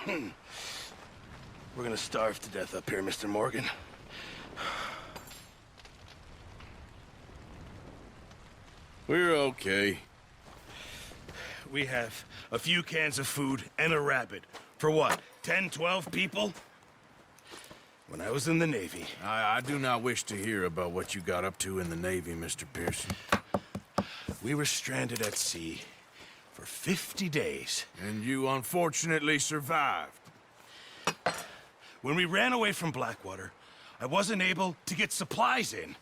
We're gonna starve to death up here, Mr. Morgan. We're okay. We have a few cans of food and a rabbit. For what, 10, 12 people? When I was in the Navy... I do not wish to hear about what you got up to in the Navy, Mr. Pearson. We were stranded at sea for 50 days. And you unfortunately survived. When we ran away from Blackwater, I wasn't able to get supplies in.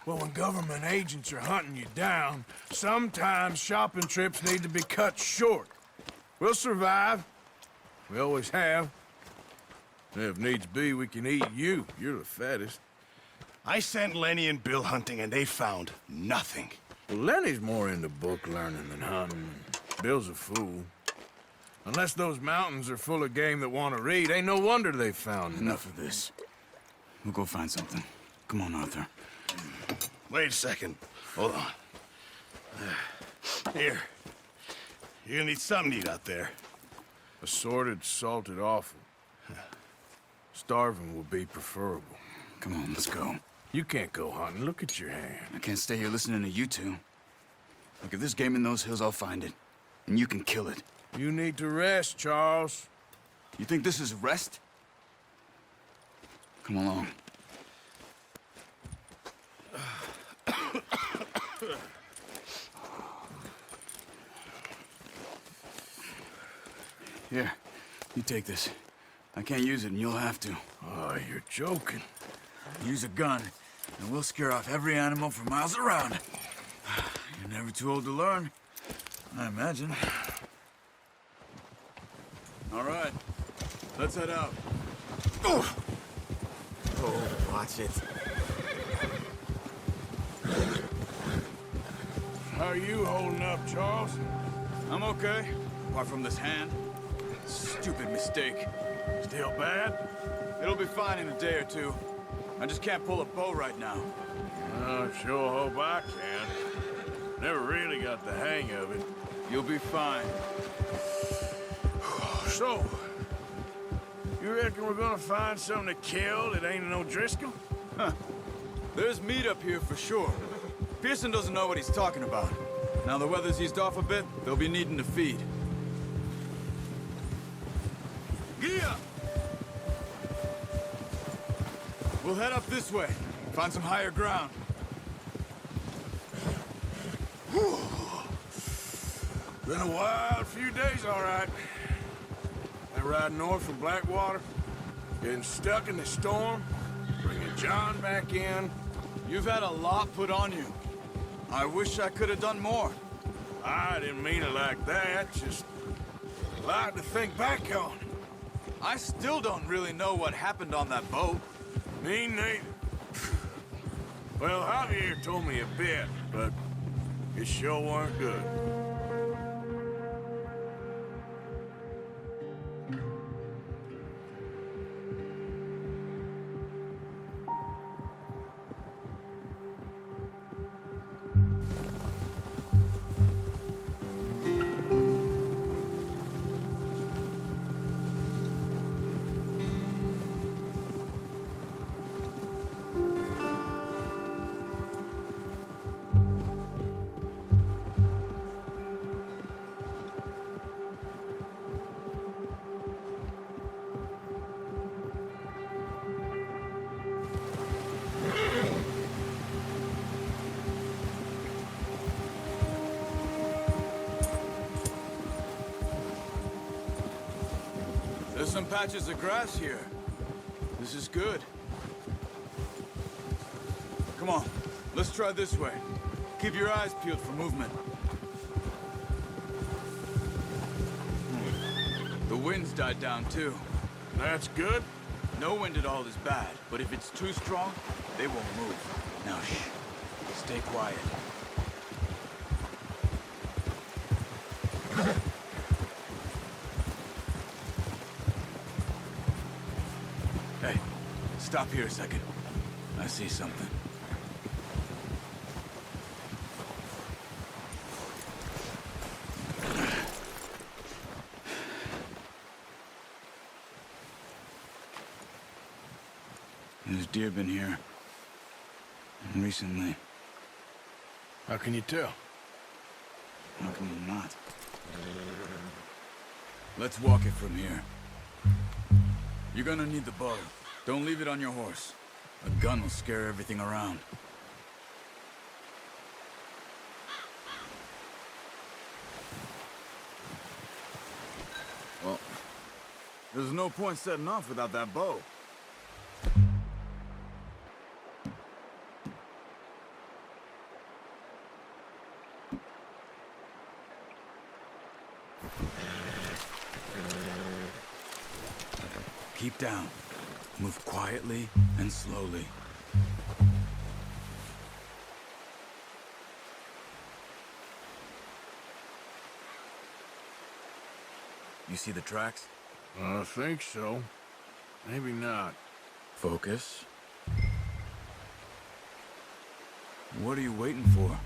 Well, when government agents are hunting you down, sometimes shopping trips need to be cut short. We'll survive. We always have. And if needs be, we can eat you. You're the fattest. I sent Lenny and Bill hunting, and they found nothing. Well, Lenny's more into book learning than hunting. Bill's a fool. Unless those mountains are full of game that want to read, ain't no wonder they found Enough of this. We'll go find something. Come on, Arthur. Wait a second. Hold on. Here. You're gonna need something to eat out there. Assorted, salted offal. Starving will be preferable. Come on, let's go. You can't go hunting. Look at your hand. I can't stay here listening to you two. Look, if there's game in those hills, I'll find it. And you can kill it. You need to rest, Charles. You think this is rest? Come along. Here, you take this. I can't use it, and you'll have to. Oh, you're joking. Use a gun, and we'll scare off every animal for miles around. You're never too old to learn, I imagine. All right, let's head out. Oh, watch it. How are you holding up, Charles? I'm okay, apart from this hand. Stupid mistake. Still bad? It'll be fine in a day or two. I just can't pull a bow right now. I sure hope I can. Never really got the hang of it. You'll be fine. So, you reckon we're gonna find something to kill that ain't no Driscoll? Huh. There's meat up here for sure. Pearson doesn't know what he's talking about. Now the weather's eased off a bit, they'll be needing to feed. Gia! We'll head up this way. Find some higher ground. Whew. Been a wild few days, all right. That ride north from Blackwater, getting stuck in the storm, bringing John back in. You've had a lot put on you. I wish I could have done more. I didn't mean it like that, just a lot to think back on. I still don't really know what happened on that boat. Me neither. Well, Javier told me a bit, but it sure weren't good. There's some patches of grass here. This is good. Come on, let's try this way. Keep your eyes peeled for movement. The wind's died down too. That's good. No wind at all is bad, but if it's too strong, they won't move. Now shh, stay quiet. Hey, stop here a second. I see something. There's deer been here. And recently. How can you tell? How can you not? Let's walk it from here. You're gonna need the bow. Don't leave it on your horse. A gun will scare everything around. Well, there's no point setting off without that bow. Keep down. Move quietly and slowly. You see the tracks? I think so. Maybe not. Focus. What are you waiting for?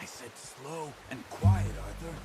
I said slow and quiet, Arthur.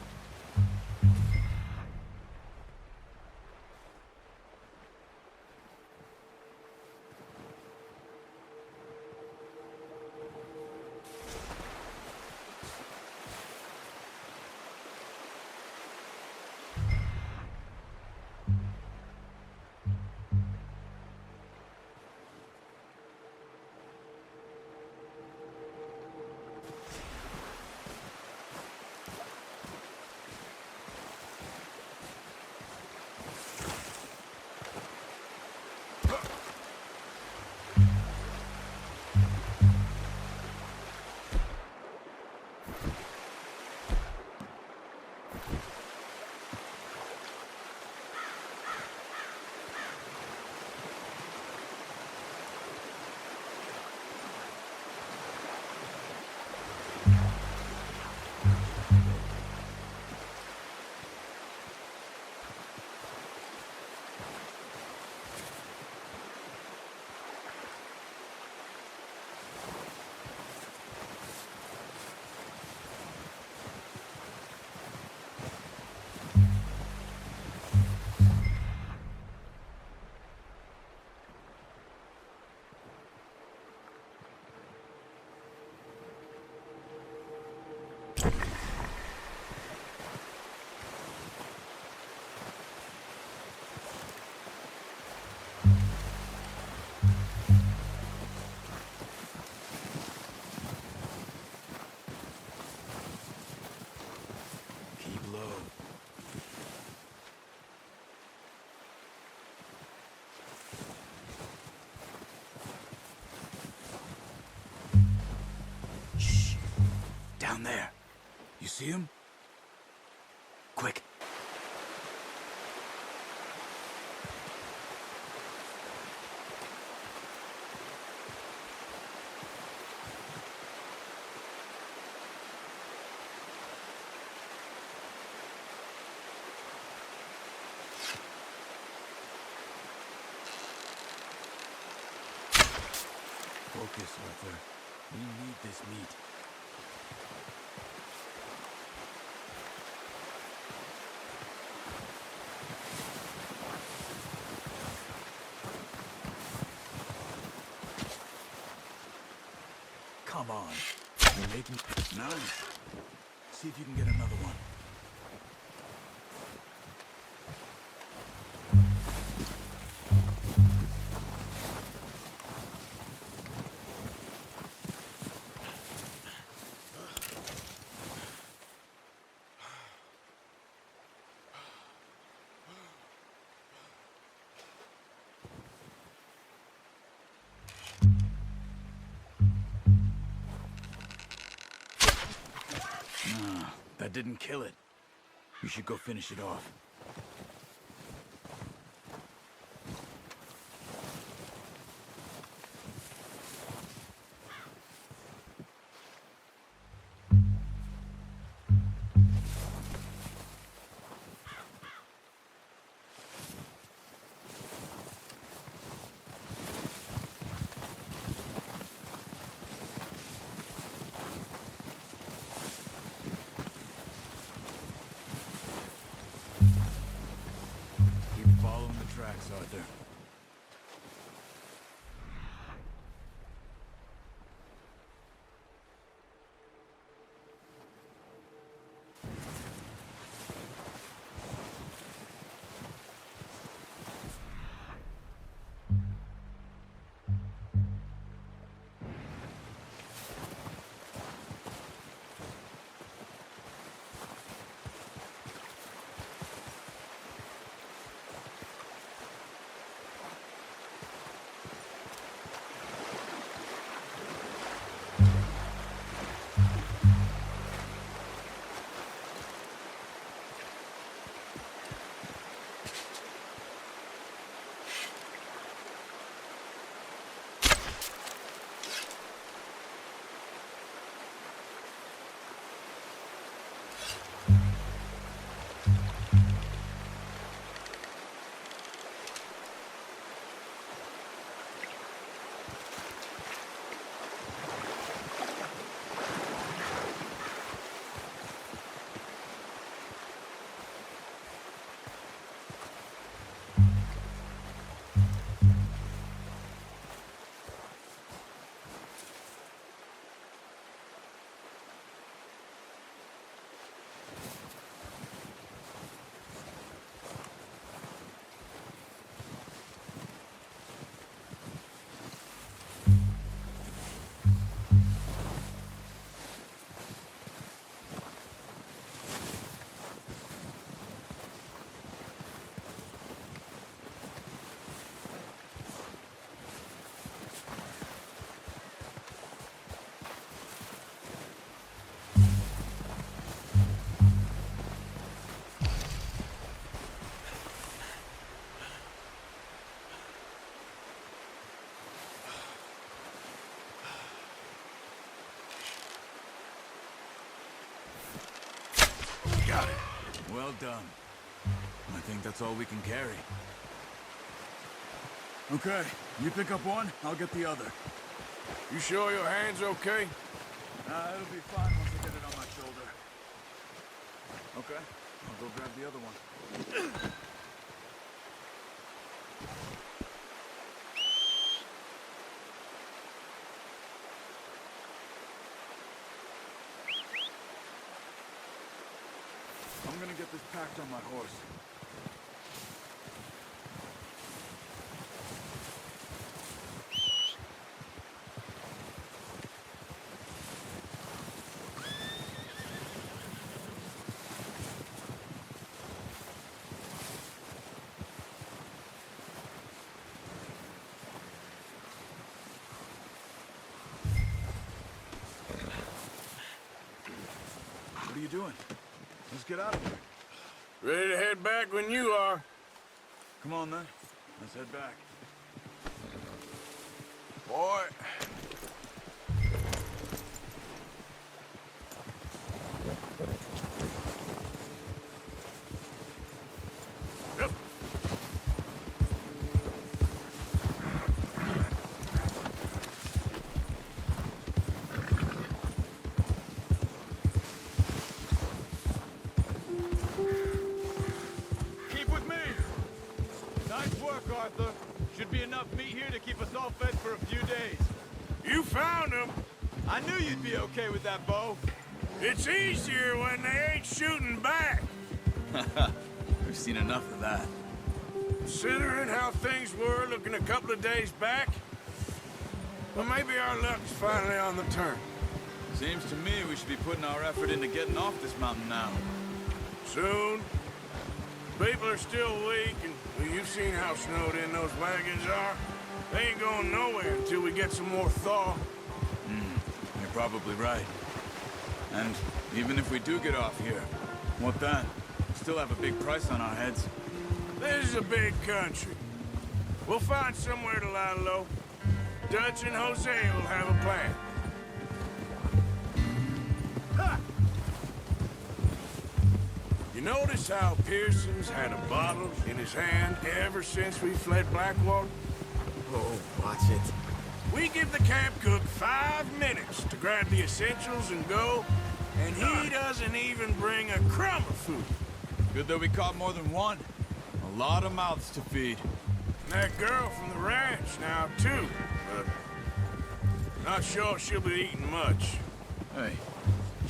Keep low. Shh. Down there. You see him? Quick. Focus, Arthur. We need this meat. Come on. You're making... Nice. See if you can get another one. That didn't kill it. You should go finish it off. Tracks, Arthur. Got it. Well done. I think that's all we can carry. Okay, you pick up one, I'll get the other. You sure your hand's okay? It'll be fine once I get it on my shoulder. Okay, I'll go grab the other one. I'm gonna get this packed on my horse. What are you doing? Let's get out of here. Ready to head back when you are. Come on, then. Let's head back. Boy. Yep. Keep with me! Nice work, Arthur. Should be enough meat here to keep us all fed for a few days. You found him. I knew you'd be okay with that bow. It's easier when they ain't shooting back. We've seen enough of that. Considering how things were looking a couple of days back, well, maybe our luck's finally on the turn. Seems to me we should be putting our effort into getting off this mountain now. Soon. People are still weak, and well, you've seen how snowed in those wagons are. They ain't going nowhere until we get some more thaw. You're probably right. And even if we do get off here, what then? We still have a big price on our heads. This is a big country. We'll find somewhere to lie low. Dutch and Jose will have a plan. Ha! You notice how Pearson's had a bottle in his hand ever since we fled Blackwater? Oh, watch it. We give the camp cook 5 minutes to grab the essentials and go, and he doesn't even bring a crumb of food. Good that we caught more than one. A lot of mouths to feed. And that girl from the ranch now, too, but not sure she'll be eating much. Hey,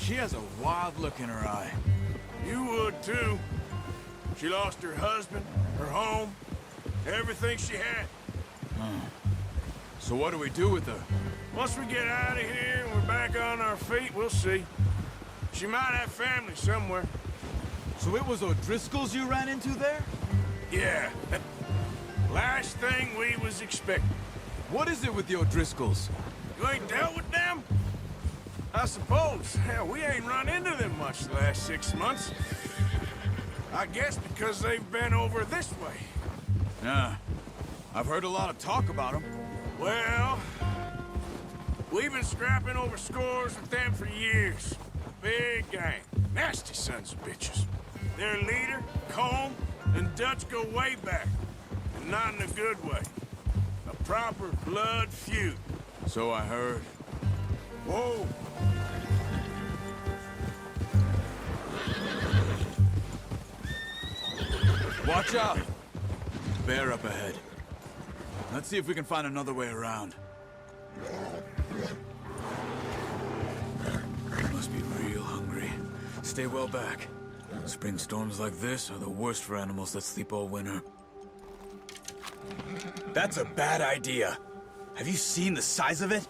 she has a wild look in her eye. You would, too. She lost her husband, her home, everything she had. So what do we do with her? Once we get out of here and we're back on our feet, we'll see. She might have family somewhere. So it was O'Driscoll's you ran into there? Yeah. Last thing we was expecting. What is it with the O'Driscolls? You ain't dealt with them? I suppose. Hell, we ain't run into them much the last 6 months. I guess because they've been over this way. Yeah. I've heard a lot of talk about them. Well, we've been scrapping over scores with them for years. Big gang. Nasty sons of bitches. Their leader, Colm, and Dutch go way back. And not in a good way. A proper blood feud. So I heard. Whoa. Watch out! Bear up ahead. Let's see if we can find another way around. Must be real hungry. Stay well back. Spring storms like this are the worst for animals that sleep all winter. That's a bad idea. Have you seen the size of it?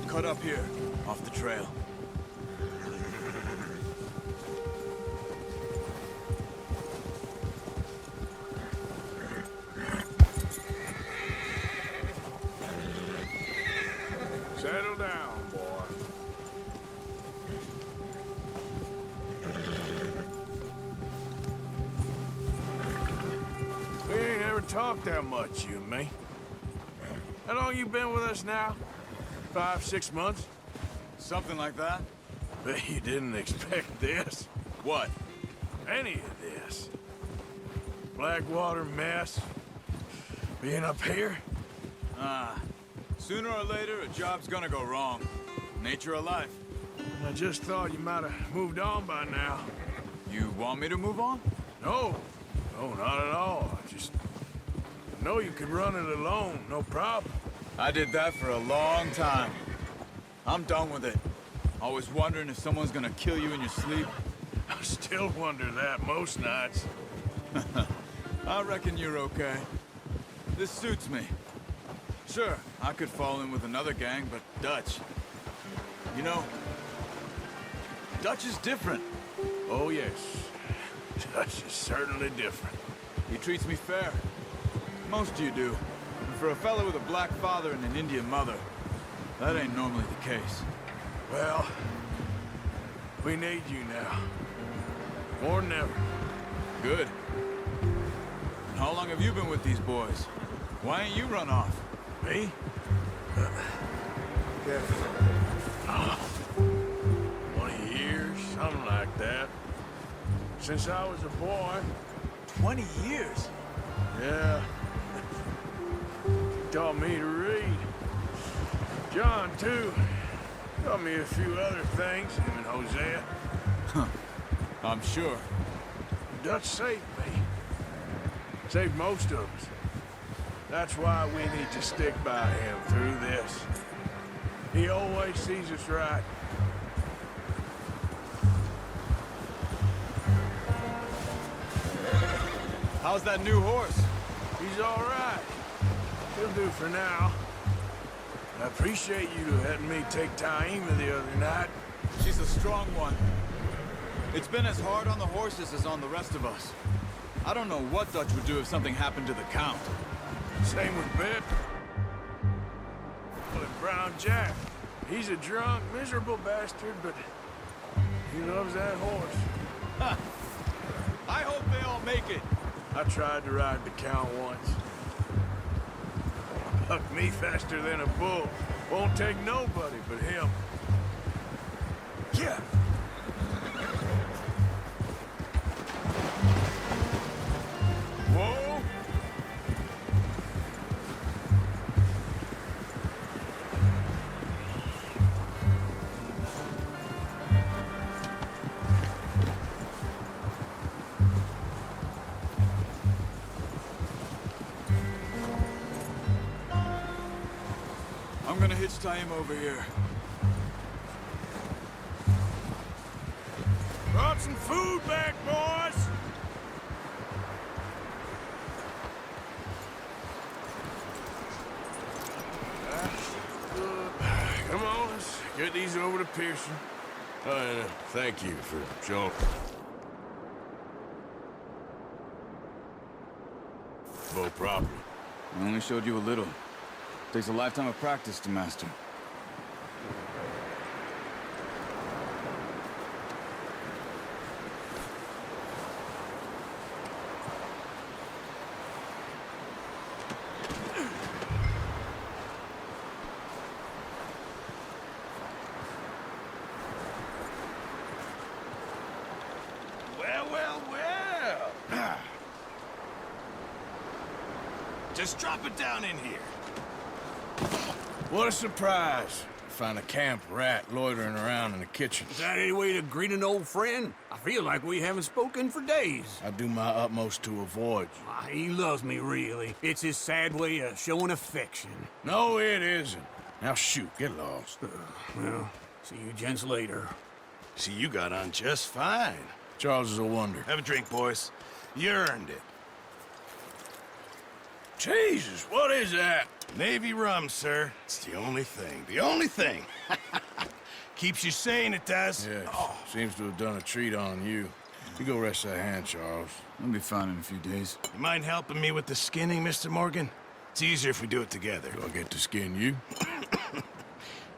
Cut up here, off the trail. Settle down, boy. We ain't ever talked that much, you and me. How long you been with us now? 5, 6 months? Something like that? Bet you didn't expect this. What? Any of this. Blackwater mess. Being up here? Sooner or later, a job's gonna go wrong. Nature of life. I just thought you might have moved on by now. You want me to move on? No. No, not at all. I just know you could run it alone, no problem. I did that for a long time. I'm done with it. Always wondering if someone's gonna kill you in your sleep. I still wonder that most nights. I reckon you're okay. This suits me. Sure, I could fall in with another gang, but Dutch... You know, Dutch is different. Oh, yes. Dutch is certainly different. He treats me fair. Most of you do. And for a fella with a black father and an Indian mother, that ain't normally the case. Well, we need you now. More than ever. Good. And how long have you been with these boys? Why ain't you run off? Me? Yeah. 20 years, something like that. Since I was a boy. 20 years? Yeah. Taught me to read. John, too. Taught me a few other things, him and Hosea. I'm sure. Dutch saved me. Saved most of us. That's why we need to stick by him through this. He always sees us right. How's that new horse? He's all right. He'll do for now. I appreciate you letting me take Taima the other night. She's a strong one. It's been as hard on the horses as on the rest of us. I don't know what Dutch would do if something happened to the Count. Same with Bip. Well, and Brown Jack. He's a drunk, miserable bastard, but he loves that horse. I hope they all make it. I tried to ride the Count once. Bucked me faster than a bull. Won't take nobody but him. Yeah. Whoa! I'm gonna hitch Taima over here. Brought some food back, boys! Come on, let's get these over to Pearson. Oh, and thank you for showing. Boat properly. I only showed you a little. Takes a lifetime of practice to master. Well, well, well. Just drop it down in here. What a surprise. Find a camp rat loitering around in the kitchen. Is that any way to greet an old friend? I feel like we haven't spoken for days. I do my utmost to avoid you. He loves me, really. It's his sad way of showing affection. No, it isn't. Now shoot, get lost. Well, see you gents later. See, you got on just fine. Charles is a wonder. Have a drink, boys. You earned it. Jesus, what is that? Navy rum, sir. It's the only thing. The only thing. Keeps you sane, it does. Yeah, seems to have done a treat on you. You go rest that hand, Charles. I'll be fine in a few days. You mind helping me with the skinning, Mr. Morgan? It's easier if we do it together. Do I get to skin you?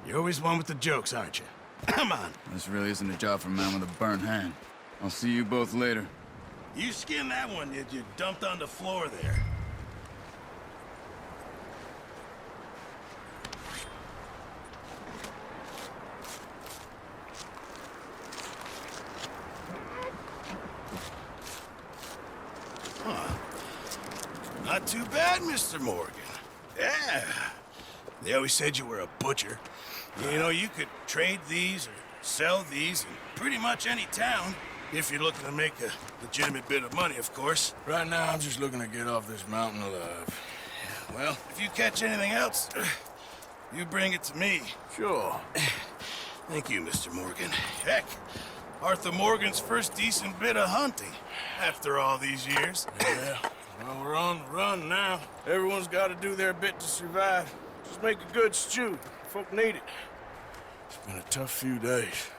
You're always one with the jokes, aren't you? Come on. This really isn't a job for a man with a burnt hand. I'll see you both later. You skinned that one you dumped on the floor there. Not too bad, Mr. Morgan. Yeah. They always said you were a butcher. You know, you could trade these or sell these in pretty much any town, if you're looking to make a legitimate bit of money, of course. Right now, I'm just looking to get off this mountain alive. Well, if you catch anything else, you bring it to me. Sure. Thank you, Mr. Morgan. Heck, Arthur Morgan's first decent bit of hunting after all these years. Yeah. Well, we're on the run now. Everyone's got to do their bit to survive. Just make a good stew. Folk need it. It's been a tough few days.